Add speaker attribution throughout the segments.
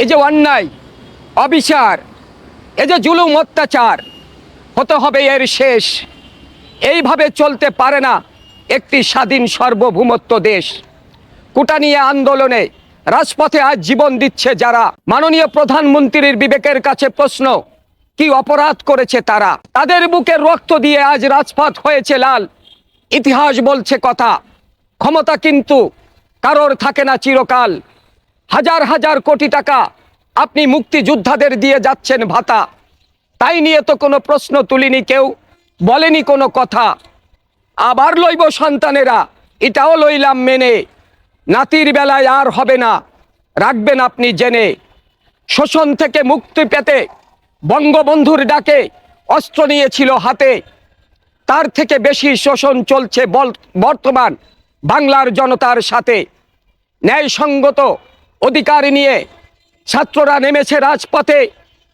Speaker 1: এই যে অন্যায়, অবিচার, এই যে জুলুম অত্যাচার, হতে হবে এর শেষ। এইভাবে চলতে পারে না একটি স্বাধীন সার্বভৌমত্ব দেশ। কোটা নিয়ে আন্দোলনে রাজপথে আজ জীবন দিচ্ছে যারা, মাননীয় প্রধানমন্ত্রীর বিবেকের কাছে প্রশ্ন, কি অপরাধ করেছে তারা? তাদের বুকের রক্ত দিয়ে আজ রাজপথ হয়েছে লাল। ইতিহাস বলছে কথা, ক্ষমতা কিন্তু কারোর থাকে না চিরকাল। হাজার হাজার কোটি টাকা আপনি মুক্তিযোদ্ধাদের দিয়ে যাচ্ছেন ভাতা, তাই নিয়ে তো কোনো প্রশ্ন তুলিনি কেউ, বলেনি কোনো কথা। আবার লইব সন্তানেরা, এটাও লইলাম মেনে, নাতির বেলায় আর হবে না, রাখবেন আপনি জেনে। শোষণ থেকে মুক্তি পেতে বঙ্গবন্ধুর ডাকে অস্ত্র নিয়েছিল হাতে, তার থেকে বেশি শোষণ চলছে বর্তমান বাংলার জনতার সাথে। ন্যায়সঙ্গত অধিকার নিয়ে ছাত্ররা নেমেছে রাজপথে,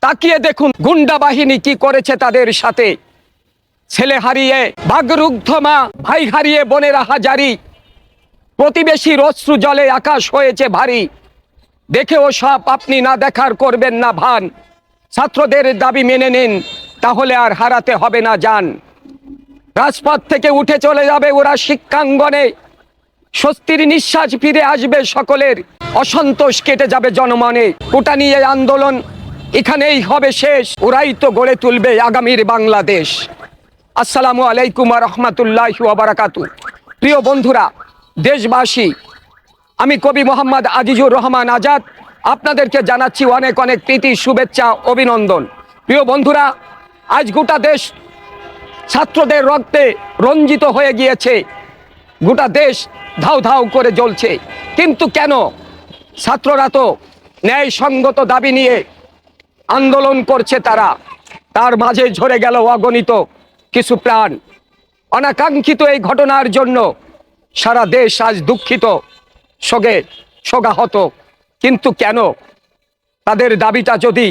Speaker 1: তাকিয়ে দেখুন গুন্ডা বাহিনী কি করেছে তাদের সাথে। ছেলে হারিয়ে বাগরুদ্ধ মা, ভাই হারিয়ে বোনেরা হাজারি, প্রতিবেশীর অশ্রু জলে আকাশ হয়েছে ভারী। দেখেও সব আপনি না দেখার করবেন না ভান, ছাত্রদের দাবি মেনে নিন, তাহলে আর হারাতে হবে না জান। রাজপথ থেকে উঠে চলে যাবে ওরা শিক্ষাঙ্গনে, স্বস্তির নিঃশ্বাস ফিরে আসবে সকলের, অসন্তোষ কেটে যাবে জনমনে। কোটা নিয়ে আন্দোলন এখানেই হবে শেষ, ওরাই তো গড়ে তুলবে আগামীর বাংলাদেশ। আসসালামু আলাইকুম ওয়া রাহমাতুল্লাহি ওয়া বারাকাতুহু। প্রিয় বন্ধুরা, দেশবাসী, আমি কবি মোহাম্মদ আজিজুর রহমান আজাদ আপনাদেরকে জানাচ্ছি অনেক অনেক প্রীতি, শুভেচ্ছা, অভিনন্দন। প্রিয় বন্ধুরা, আজ গোটা দেশ ছাত্রদের রক্তে রঞ্জিত হয়ে গিয়েছে, গোটা দেশ ধাউ ধাউ করে জ্বলছে। কিন্তু কেন? ছাত্ররা তো ন্যায়সঙ্গত দাবি নিয়ে আন্দোলন করছে, তার মাঝে ঝরে গেল অগণিত কিছু প্রাণ। অনাকাঙ্ক্ষিত এই ঘটনার জন্য সারা দেশ আজ দুঃখিত, শোকাহত। কিন্তু কেন? তাদের দাবিটা যদি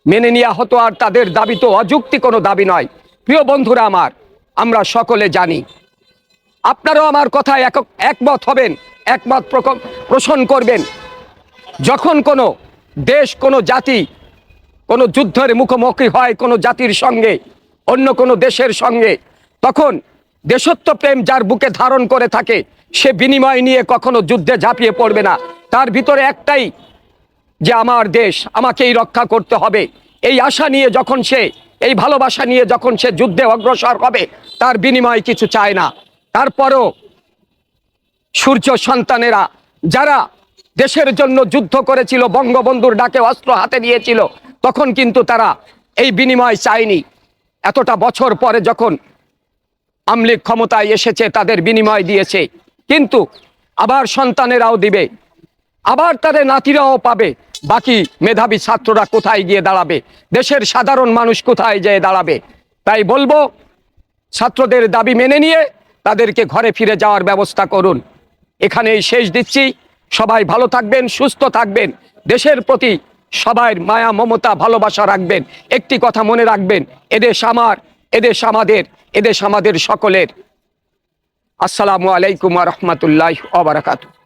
Speaker 1: মেনে নেওয়া হতো, আর তাদের দাবি তো অযৌক্তিক কোনো দাবি নয়। প্রিয় বন্ধুরা আমার, আমরা সকলে জানি, আপনারাও আমার কথায় একমত হবেন, একমত পোষণ করবেন। যখন কোনো দেশ, কোনো জাতি কোনো যুদ্ধের মুখোমুখি হয় কোনো জাতির সঙ্গে, অন্য কোনো দেশের সঙ্গে, তখন দেশত্বপ্রেম যার বুকে ধারণ করে থাকে, সে বিনিময় নিয়ে কখনো যুদ্ধে ঝাঁপিয়ে পড়বে না। তার ভিতরে একটাই, যে আমার দেশ আমাকেই রক্ষা করতে হবে, এই আশা নিয়ে যখন সে, এই ভালোবাসা নিয়ে যখন সে যুদ্ধে অগ্রসর হবে, তার বিনিময় কিছু চায় না। তারপরও সূর্য সন্তানেরা যারা দেশের জন্য যুদ্ধ করেছিল, বঙ্গবন্ধুর ডাকে অস্ত্র হাতে নিয়েছিল, তখন কিন্তু তারা এই বিনিময় চায়নি। এতটা বছর পরে যখন আওয়ামী লীগ ক্ষমতায় এসেছে, তাদের বিনিময় দিয়েছে, কিন্তু আবার সন্তানেরাও দিবে, আবার তাদের নাতিরাও পাবে। বাকি মেধাবী ছাত্ররা কোথায় গিয়ে দাঁড়াবে? দেশের সাধারণ মানুষ কোথায় যেয়ে দাঁড়াবে? তাই বলবো, ছাত্রদের দাবি মেনে নিয়ে তাদেরকে ঘরে ফিরে যাওয়ার ব্যবস্থা করুন। এখানেই শেষ দিচ্ছি। সবাই ভালো থাকবেন, সুস্থ থাকবেন, দেশের প্রতি সবাই মায়া মমতা ভালোবাসা রাখবেন। একটি কথা মনে রাখবেন, এদেশ আমার, এদেশ আমাদের, এদেশ আমাদের সকলের। আসসালামু আলাইকুম ওয়া রাহমাতুল্লাহি ওয়া বারাকাতুহু।